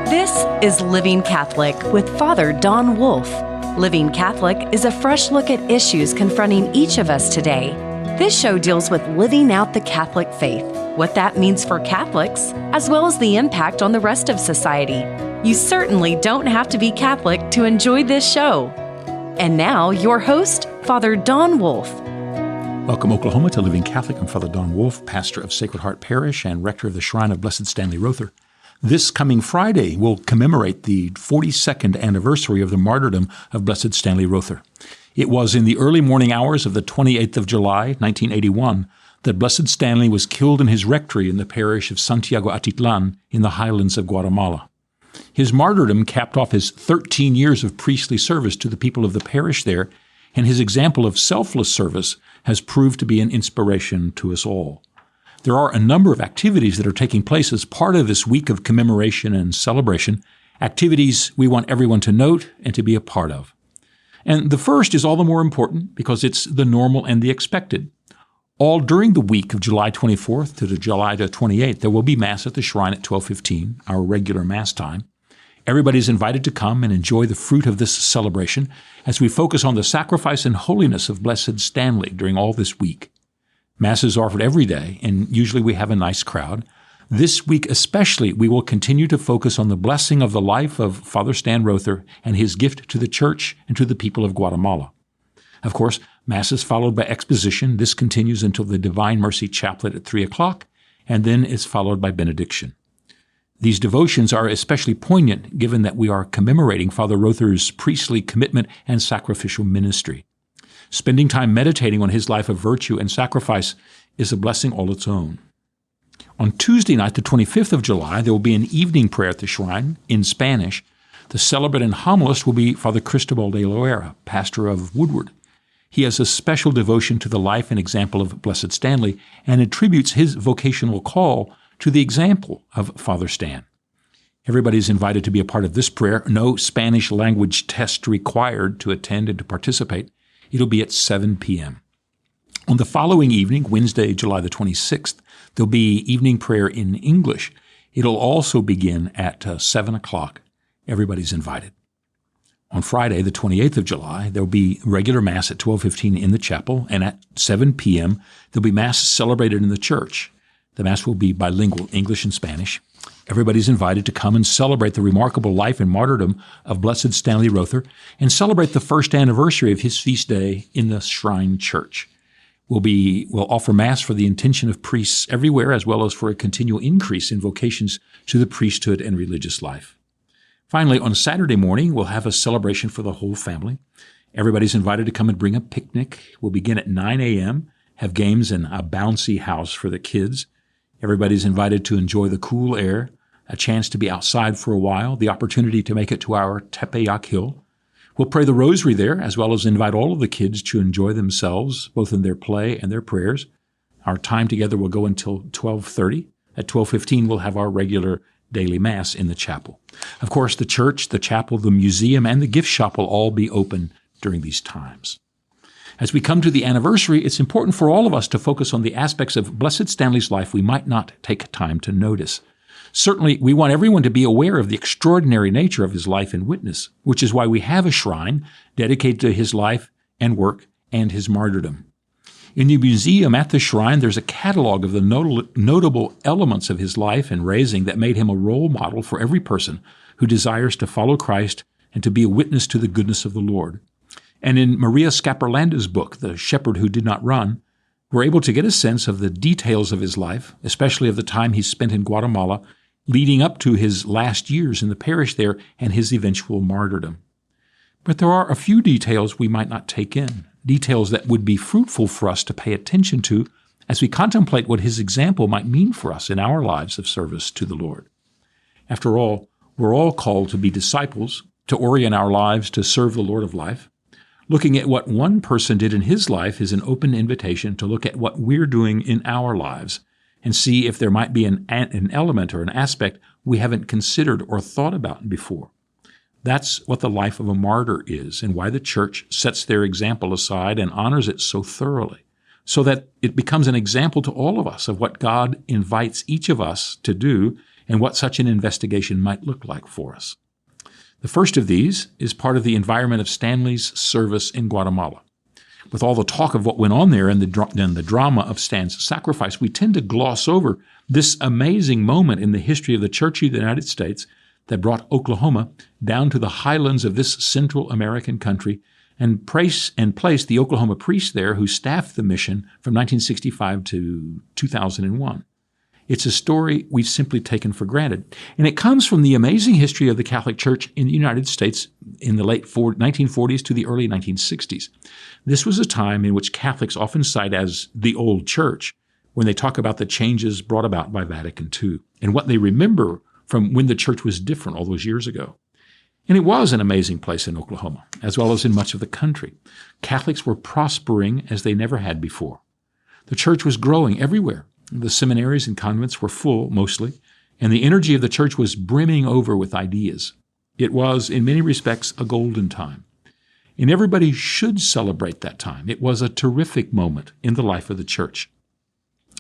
This is Living Catholic with Father Don Wolf. Living Catholic is a fresh look at issues confronting each of us today. This show deals with living out the Catholic faith, what that means for Catholics, as well as the impact on the rest of society. You certainly don't have to be Catholic to enjoy this show. And now, your host, Father Don Wolf. Welcome, Oklahoma, to Living Catholic. I'm Father Don Wolf, pastor of Sacred Heart Parish and rector of the Shrine of Blessed Stanley Rother. This coming Friday will commemorate the 42nd anniversary of the martyrdom of Blessed Stanley Rother. It was in the early morning hours of the 28th of July, 1981, that Blessed Stanley was killed in his rectory in the parish of Santiago Atitlan in the highlands of Guatemala. His martyrdom capped off his 13 years of priestly service to the people of the parish there, and his example of selfless service has proved to be an inspiration to us all. There are a number of activities that are taking place as part of this week of commemoration and celebration, activities we want everyone to note and to be a part of. And the first is all the more important because it's the normal and the expected. All during the week of July 24th to July 28th, there will be Mass at the Shrine at 12:15, our regular Mass time. Everybody's invited to come and enjoy the fruit of this celebration as we focus on the sacrifice and holiness of Blessed Stanley during all this week. Mass is offered every day, and usually we have a nice crowd. This week especially, we will continue to focus on the blessing of the life of Father Stan Rother and his gift to the Church and to the people of Guatemala. Of course, Mass is followed by exposition. This continues until the Divine Mercy Chaplet at 3 o'clock, and then is followed by benediction. These devotions are especially poignant given that we are commemorating Father Rother's priestly commitment and sacrificial ministry. Spending time meditating on his life of virtue and sacrifice is a blessing all its own. On Tuesday night, the 25th of July, there will be an evening prayer at the shrine in Spanish. The celebrant and homilist will be Father Cristobal de Loera, pastor of Woodward. He has a special devotion to the life and example of Blessed Stanley and attributes his vocational call to the example of Father Stan. Everybody is invited to be a part of this prayer. No Spanish language test required to attend and to participate. It'll be at 7 p.m. On the following evening, Wednesday, July the 26th, there'll be evening prayer in English. It'll also begin at 7 o'clock. Everybody's invited. On Friday, the 28th of July, there'll be regular Mass at 12:15 in the chapel, and at 7 p.m., there'll be Mass celebrated in the church. The Mass will be bilingual, English and Spanish. Everybody's invited to come and celebrate the remarkable life and martyrdom of Blessed Stanley Rother and celebrate the first anniversary of his feast day in the Shrine Church. We'll offer Mass for the intention of priests everywhere, as well as for a continual increase in vocations to the priesthood and religious life. Finally, on Saturday morning, we'll have a celebration for the whole family. Everybody's invited to come and bring a picnic. We'll begin at 9 a.m., have games in a bouncy house for the kids. Everybody's invited to enjoy the cool air, a chance to be outside for a while, the opportunity to make it to our Tepeyac Hill. We'll pray the rosary there, as well as invite all of the kids to enjoy themselves, both in their play and their prayers. Our time together will go until 12:30. At 12:15, we'll have our regular daily Mass in the chapel. Of course, the church, the chapel, the museum, and the gift shop will all be open during these times. As we come to the anniversary, it's important for all of us to focus on the aspects of Blessed Stanley's life we might not take time to notice. Certainly, we want everyone to be aware of the extraordinary nature of his life and witness, which is why we have a shrine dedicated to his life and work and his martyrdom. In the museum at the shrine, there's a catalog of the notable elements of his life and raising that made him a role model for every person who desires to follow Christ and to be a witness to the goodness of the Lord. And in Maria Scaperlanda's book, The Shepherd Who Did Not Run, we're able to get a sense of the details of his life, especially of the time he spent in Guatemala, leading up to his last years in the parish there and his eventual martyrdom. But there are a few details we might not take in, details that would be fruitful for us to pay attention to as we contemplate what his example might mean for us in our lives of service to the Lord. After all, we're all called to be disciples, to orient our lives to serve the Lord of life. Looking at what one person did in his life is an open invitation to look at what we're doing in our lives and see if there might be an element or an aspect we haven't considered or thought about before. That's what the life of a martyr is and why the Church sets their example aside and honors it so thoroughly. so that it becomes an example to all of us of what God invites each of us to do and what such an investigation might look like for us. The first of these is part of the environment of Stanley's service in Guatemala. With all the talk of what went on there and the drama of Stan's sacrifice, we tend to gloss over this amazing moment in the history of the Church of the United States that brought Oklahoma down to the highlands of this Central American country and placed the Oklahoma priests there who staffed the mission from 1965 to 2001. It's a story we've simply taken for granted. And it comes from the amazing history of the Catholic Church in the United States in the late 1940s to the early 1960s. This was a time in which Catholics often cite as the old church when they talk about the changes brought about by Vatican II and what they remember from when the church was different all those years ago. And it was an amazing place in Oklahoma, as well as in much of the country. Catholics were prospering as they never had before. The church was growing everywhere. The seminaries and convents were full, mostly, and the energy of the church was brimming over with ideas. It was, in many respects, a golden time. And everybody should celebrate that time. It was a terrific moment in the life of the church.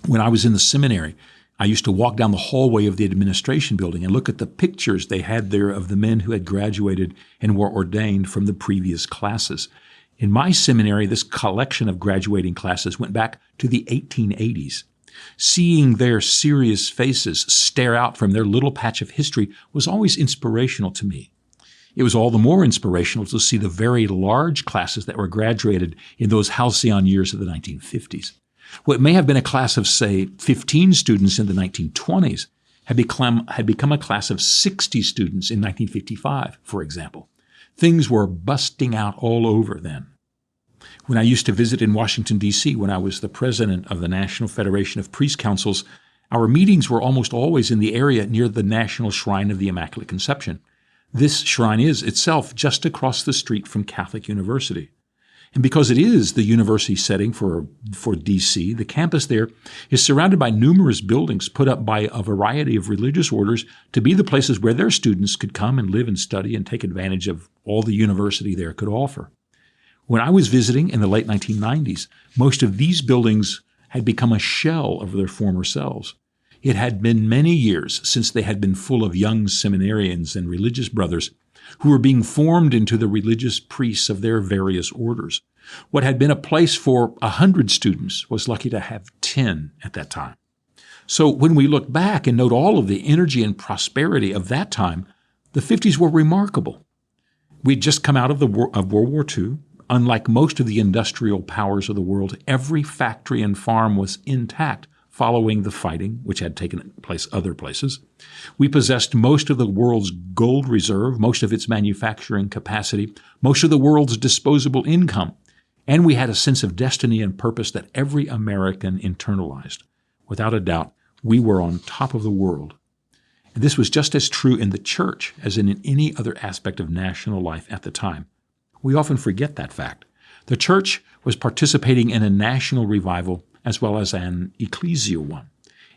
When I was in the seminary, I used to walk down the hallway of the administration building and look at the pictures they had there of the men who had graduated and were ordained from the previous classes. In my seminary, this collection of graduating classes went back to the 1880s. Seeing their serious faces stare out from their little patch of history was always inspirational to me. It was all the more inspirational to see the very large classes that were graduated in those halcyon years of the 1950s. What may have been a class of, say, 15 students in the 1920s had become a class of 60 students in 1955, for example. Things were busting out all over then. When I used to visit in Washington, D.C., when I was the president of the National Federation of Priest Councils, our meetings were almost always in the area near the National Shrine of the Immaculate Conception. This shrine is itself just across the street from Catholic University. And because it is the university setting for D.C., the campus there is surrounded by numerous buildings put up by a variety of religious orders to be the places where their students could come and live and study and take advantage of all the university there could offer. When I was visiting in the late 1990s, most of these buildings had become a shell of their former selves. It had been many years since they had been full of young seminarians and religious brothers who were being formed into the religious priests of their various orders. What had been a place for 100 students was lucky to have 10 at that time. So when we look back and note all of the energy and prosperity of that time, the 50s were remarkable. We'd just come out of World War II. Unlike most of the industrial powers of the world, every factory and farm was intact following the fighting, which had taken place other places. We possessed most of the world's gold reserve, most of its manufacturing capacity, most of the world's disposable income, and we had a sense of destiny and purpose that every American internalized. Without a doubt, we were on top of the world. And this was just as true in the church as in any other aspect of national life at the time. We often forget that fact. The church was participating in a national revival as well as an ecclesial one.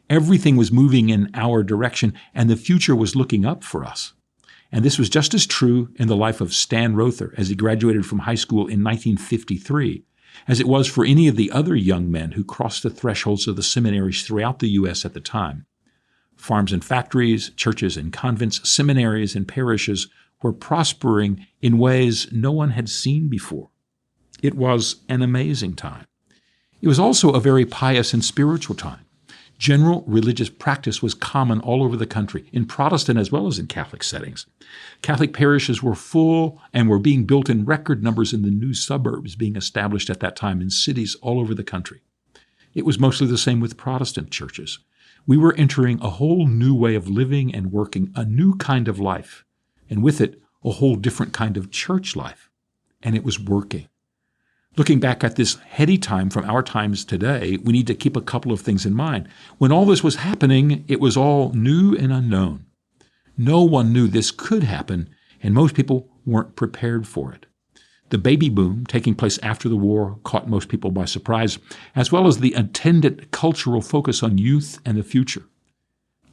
Everything was moving in our direction, and the future was looking up for us. And this was just as true in the life of Stan Rother as he graduated from high school in 1953, as it was for any of the other young men who crossed the thresholds of the seminaries throughout the U.S. at the time. Farms and factories, churches and convents, seminaries and parishes were prospering in ways no one had seen before. It was an amazing time. It was also a very pious and spiritual time. General religious practice was common all over the country, in Protestant as well as in Catholic settings. Catholic parishes were full and were being built in record numbers in the new suburbs being established at that time in cities all over the country. It was mostly the same with Protestant churches. We were entering a whole new way of living and working, a new kind of life, and with it, a whole different kind of church life. And it was working. Looking back at this heady time from our times today, we need to keep a couple of things in mind. When all this was happening, it was all new and unknown. No one knew this could happen, and most people weren't prepared for it. The baby boom taking place after the war caught most people by surprise, as well as the attendant cultural focus on youth and the future.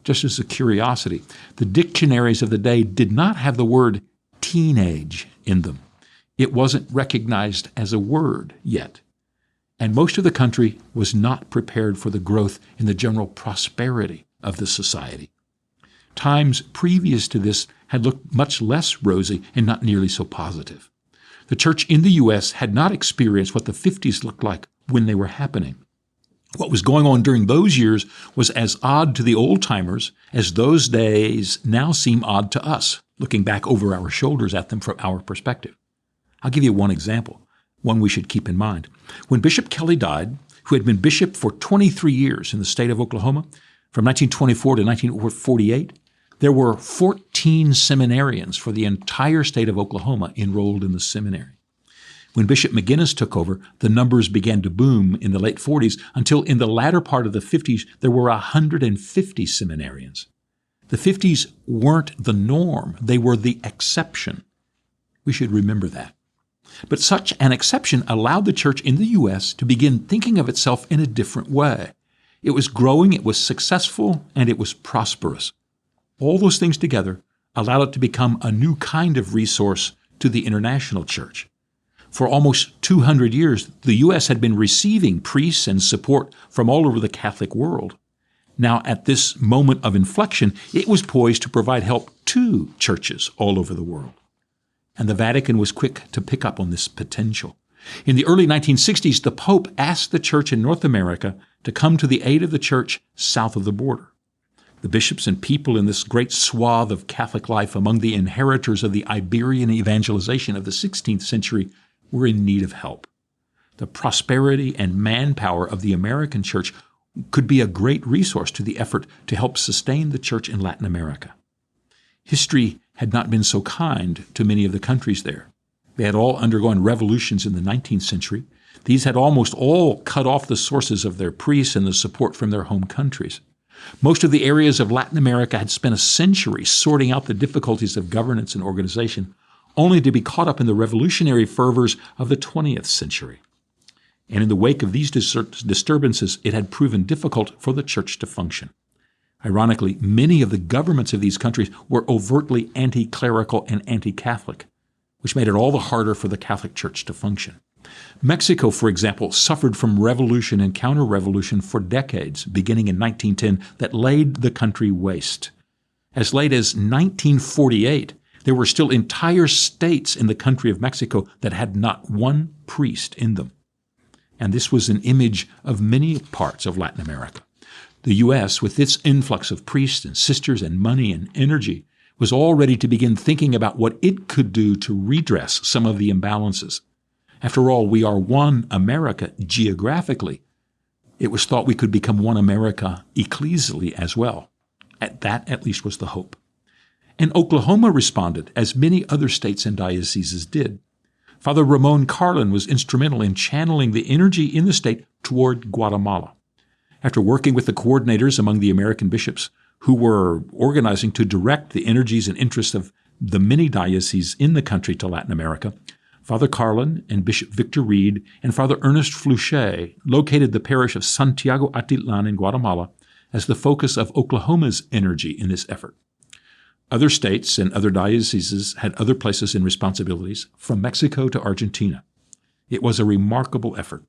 Just as a curiosity, the dictionaries of the day did not have the word teenage in them. It wasn't recognized as a word yet. and most of the country was not prepared for the growth in the general prosperity of the society. Times previous to this had looked much less rosy and not nearly so positive. The church in the U.S. had not experienced what the 50s looked like when they were happening. What was going on during those years was as odd to the old-timers as those days now seem odd to us, looking back over our shoulders at them from our perspective. I'll give you one example, one we should keep in mind. When Bishop Kelly died, who had been bishop for 23 years in the state of Oklahoma, from 1924 to 1948, there were 14 seminarians for the entire state of Oklahoma enrolled in the seminary. When Bishop McGinnis took over, the numbers began to boom in the late 40s until in the latter part of the 50s, there were 150 seminarians. The 50s weren't the norm. They were the exception. We should remember that. But such an exception allowed the church in the U.S. to begin thinking of itself in a different way. It was growing, it was successful, and it was prosperous. All those things together allowed it to become a new kind of resource to the international church. For almost 200 years, the U.S. had been receiving priests and support from all over the Catholic world. Now, at this moment of inflection, it was poised to provide help to churches all over the world. And the Vatican was quick to pick up on this potential. In the early 1960s, the Pope asked the church in North America to come to the aid of the church south of the border. The bishops and people in this great swath of Catholic life among the inheritors of the Iberian evangelization of the 16th century were in need of help. The prosperity and manpower of the American church could be a great resource to the effort to help sustain the church in Latin America. History had not been so kind to many of the countries there. They had all undergone revolutions in the 19th century. These had almost all cut off the sources of their priests and the support from their home countries. Most of the areas of Latin America had spent a century sorting out the difficulties of governance and organization, only to be caught up in the revolutionary fervors of the 20th century. And in the wake of these disturbances, it had proven difficult for the church to function. Ironically, many of the governments of these countries were overtly anti-clerical and anti-Catholic, which made it all the harder for the Catholic Church to function. Mexico, for example, suffered from revolution and counter-revolution for decades, beginning in 1910, that laid the country waste. As late as 1948, there were still entire states in the country of Mexico that had not one priest in them. And this was an image of many parts of Latin America. The U.S., with its influx of priests and sisters and money and energy, was all ready to begin thinking about what it could do to redress some of the imbalances. After all, we are one America geographically. It was thought we could become one America ecclesially as well. That, at least, was the hope. And Oklahoma responded, as many other states and dioceses did. Father Ramon Carlin was instrumental in channeling the energy in the state toward Guatemala. After working with the coordinators among the American bishops who were organizing to direct the energies and interests of the many dioceses in the country to Latin America, Father Carlin and Bishop Victor Reed and Father Ernest Flourished located the parish of Santiago Atitlan in Guatemala as the focus of Oklahoma's energy in this effort. Other states and other dioceses had other places and responsibilities, from Mexico to Argentina. It was a remarkable effort.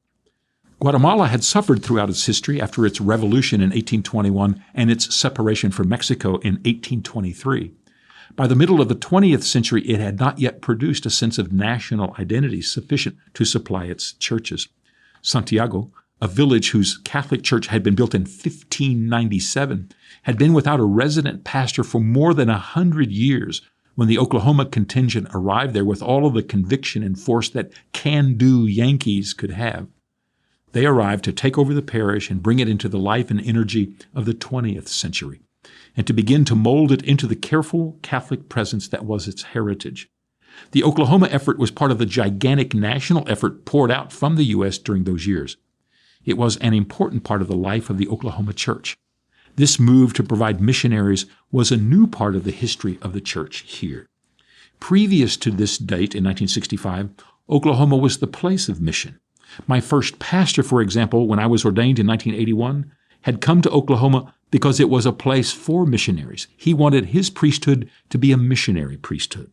Guatemala had suffered throughout its history after its revolution in 1821 and its separation from Mexico in 1823. By the middle of the 20th century, it had not yet produced a sense of national identity sufficient to supply its churches. Santiago, a village whose Catholic church had been built in 1597, had been without a resident pastor for more than 100 years when the Oklahoma contingent arrived there with all of the conviction and force that can-do Yankees could have. They arrived to take over the parish and bring it into the life and energy of the 20th century, and to begin to mold it into the careful Catholic presence that was its heritage. The Oklahoma effort was part of the gigantic national effort poured out from the U.S. during those years. It was an important part of the life of the Oklahoma church. This move to provide missionaries was a new part of the history of the church here. Previous to this date in 1965, Oklahoma was the place of mission. My first pastor, for example, when I was ordained in 1981, had come to Oklahoma because it was a place for missionaries. He wanted his priesthood to be a missionary priesthood.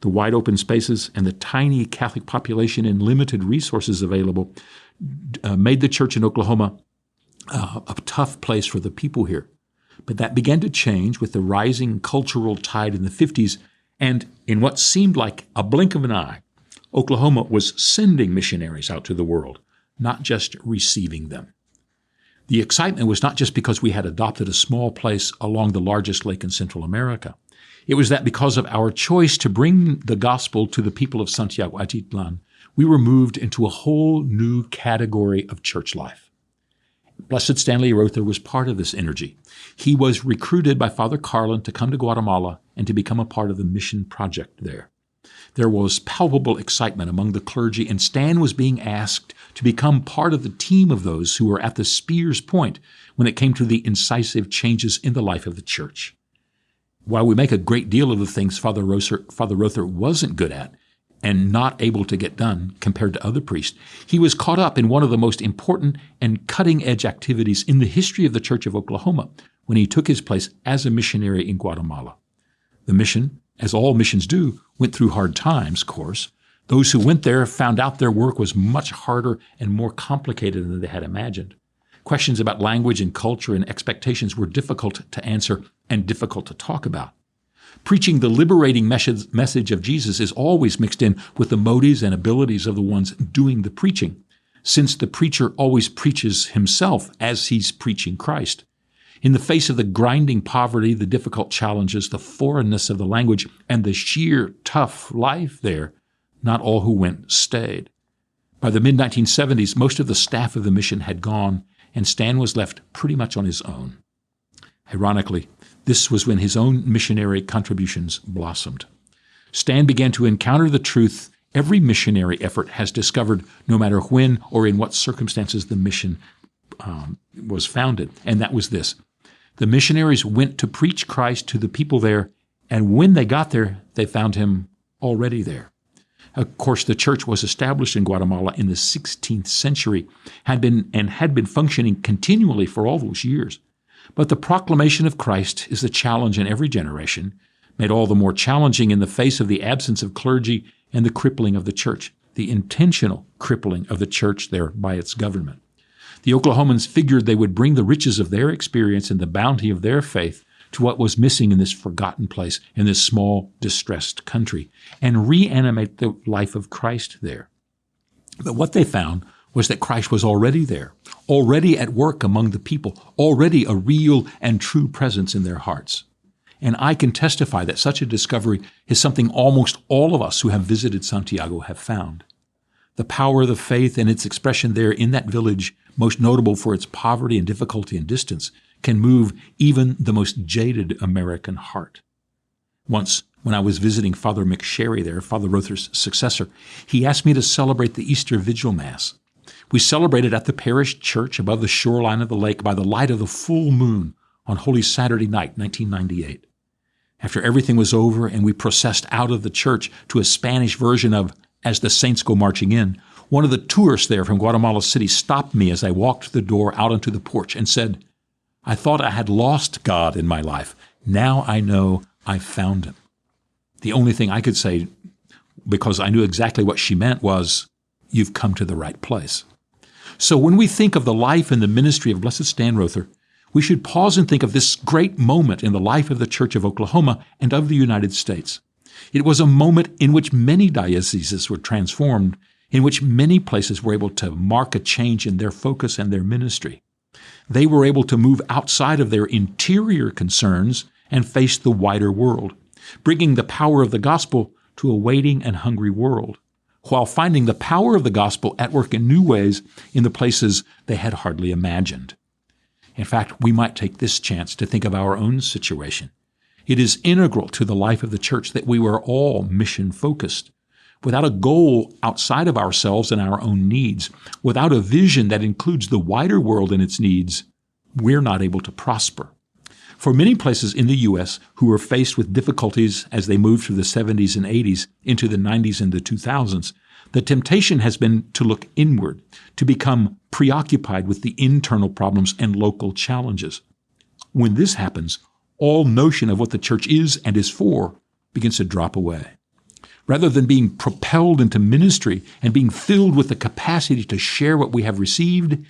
The wide open spaces and the tiny Catholic population and limited resources available made the church in Oklahoma a tough place for the people here. But that began to change with the rising cultural tide in the 50s, and in what seemed like a blink of an eye, Oklahoma was sending missionaries out to the world, not just receiving them. The excitement was not just because we had adopted a small place along the largest lake in Central America. It was that because of our choice to bring the gospel to the people of Santiago Atitlan, we were moved into a whole new category of church life. Blessed Stanley Rother was part of this energy. He was recruited by Father Carlin to come to Guatemala and to become a part of the mission project there. There was palpable excitement among the clergy, and Stan was being asked to become part of the team of those who were at the spear's point when it came to the incisive changes in the life of the church. While we make a great deal of the things Father Rother wasn't good at and not able to get done compared to other priests, he was caught up in one of the most important and cutting-edge activities in the history of the Church of Oklahoma when he took his place as a missionary in Guatemala. The mission, as all missions do, went through hard times, of course. Those who went there found out their work was much harder and more complicated than they had imagined. Questions about language and culture and expectations were difficult to answer and difficult to talk about. Preaching the liberating message of Jesus is always mixed in with the motives and abilities of the ones doing the preaching, since the preacher always preaches himself as he's preaching Christ. In the face of the grinding poverty, the difficult challenges, the foreignness of the language, and the sheer tough life there, not all who went stayed. By the mid-1970s, most of the staff of the mission had gone, and Stan was left pretty much on his own. Ironically, this was when his own missionary contributions blossomed. Stan began to encounter the truth every missionary effort has discovered, no matter when or in what circumstances the mission was founded, and that was this. The missionaries went to preach Christ to the people there, and when they got there, they found him already there. Of course, the church was established in Guatemala in the 16th century, had been functioning continually for all those years. But the proclamation of Christ is a challenge in every generation, made all the more challenging in the face of the absence of clergy and the crippling of the church, the intentional crippling of the church there by its government. The Oklahomans figured they would bring the riches of their experience and the bounty of their faith to what was missing in this forgotten place, in this small, distressed country, and reanimate the life of Christ there. But what they found was that Christ was already there, already at work among the people, already a real and true presence in their hearts. And I can testify that such a discovery is something almost all of us who have visited Santiago have found. The power of the faith and its expression there in that village, most notable for its poverty and difficulty and distance, can move even the most jaded American heart. Once, when I was visiting Father McSherry there, Father Rother's successor, he asked me to celebrate the Easter Vigil Mass. We celebrated at the parish church above the shoreline of the lake by the light of the full moon on Holy Saturday night, 1998. After everything was over and we processed out of the church to a Spanish version of As the Saints Go Marching In, one of the tourists there from Guatemala City stopped me as I walked the door out onto the porch and said, "I thought I had lost God in my life. Now I know I found him." The only thing I could say, because I knew exactly what she meant, was, "You've come to the right place." So when we think of the life and the ministry of Blessed Stan Rother, we should pause and think of this great moment in the life of the Church of Oklahoma and of the United States. It was a moment in which many dioceses were transformed, in which many places were able to mark a change in their focus and their ministry. They were able to move outside of their interior concerns and face the wider world, bringing the power of the gospel to a waiting and hungry world, while finding the power of the gospel at work in new ways in the places they had hardly imagined. In fact, we might take this chance to think of our own situation. It is integral to the life of the church that we were all mission-focused. Without a goal outside of ourselves and our own needs, without a vision that includes the wider world and its needs, we're not able to prosper. For many places in the U.S. who were faced with difficulties as they moved through the 70s and 80s into the 90s and the 2000s, the temptation has been to look inward, to become preoccupied with the internal problems and local challenges. When this happens, all notion of what the church is and is for begins to drop away. Rather than being propelled into ministry and being filled with the capacity to share what we have received,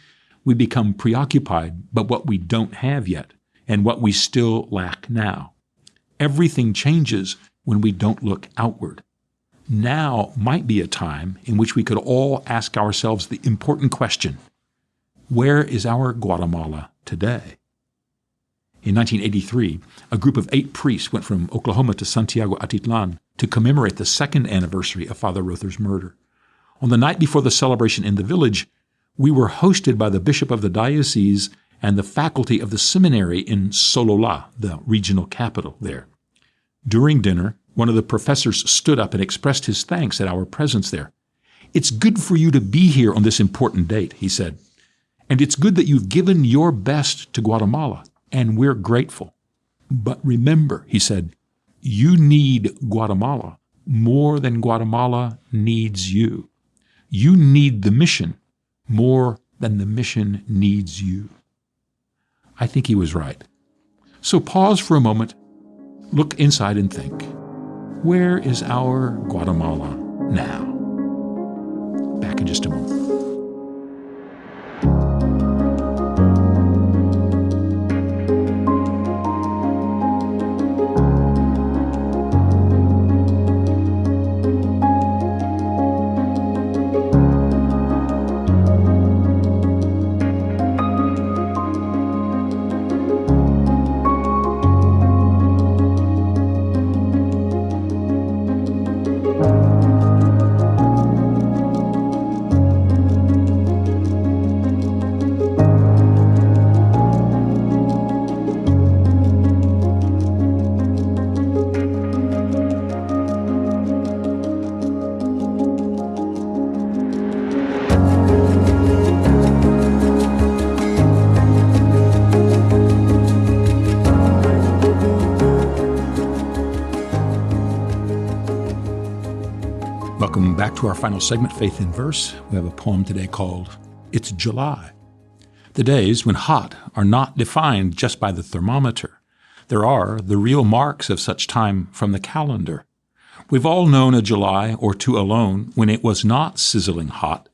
we become preoccupied by what we don't have yet and what we still lack now. Everything changes when we don't look outward. Now might be a time in which we could all ask ourselves the important question, where is our Guatemala today? In 1983, a group of 8 priests went from Oklahoma to Santiago Atitlan to commemorate the 2nd anniversary of Father Rother's murder. On the night before the celebration in the village, we were hosted by the bishop of the diocese and the faculty of the seminary in Solola, the regional capital there. During dinner, one of the professors stood up and expressed his thanks at our presence there. "It's good for you to be here on this important date," he said. "And it's good that you've given your best to Guatemala, and we're grateful. But remember," he said, "you need Guatemala more than Guatemala needs you. You need the mission more than the mission needs you." I think he was right. So pause for a moment, look inside and think, where is our Guatemala now? Back in just a moment. Welcome back to our final segment, Faith in Verse. We have a poem today called It's July. The days when hot are not defined just by the thermometer. There are the real marks of such time from the calendar. We've all known a July or two alone when it was not sizzling hot,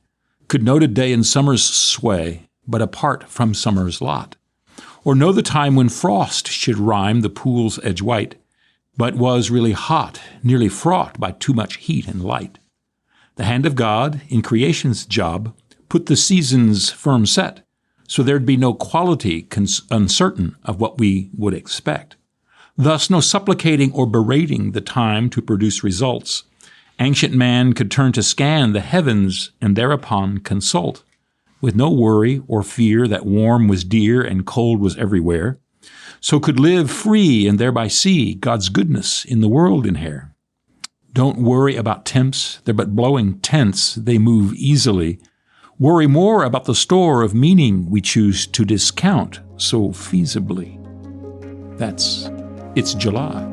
could note a day in summer's sway, but apart from summer's lot. Or know the time when frost should rime the pool's edge white, but was really hot, nearly fraught by too much heat and light. The hand of God, in creation's job, put the seasons firm set, so there'd be no quality uncertain of what we would expect. Thus no supplicating or berating the time to produce results. Ancient man could turn to scan the heavens and thereupon consult, with no worry or fear that warm was dear and cold was everywhere, so could live free and thereby see God's goodness in the world in here. Don't worry about temps, they're but blowing tents, they move easily. Worry more about the store of meaning we choose to discount so feasibly. It's July.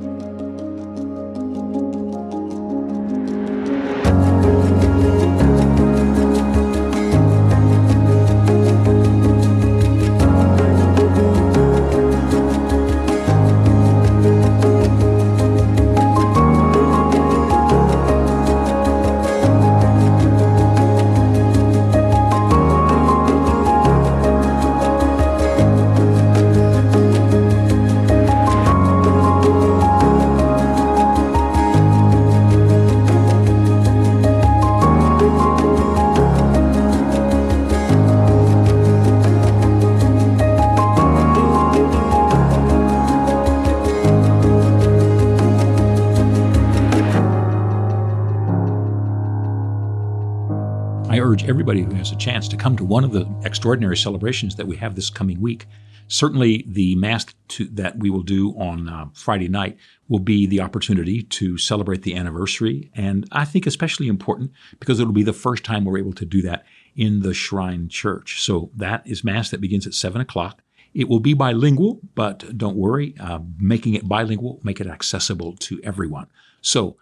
I urge everybody who has a chance to come to one of the extraordinary celebrations that we have this coming week. Certainly the Mass that we will do on Friday night will be the opportunity to celebrate the anniversary, and I think especially important because it will be the first time we're able to do that in the Shrine Church. So that is Mass that begins at 7 o'clock. It will be bilingual, but don't worry, making it bilingual, make it accessible to everyone. So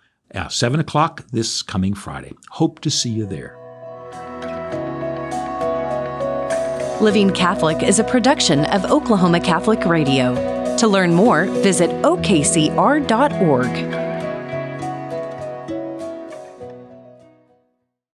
7 o'clock this coming Friday. Hope to see you there. Living Catholic is a production of Oklahoma Catholic Radio. To learn more, visit okcr.org.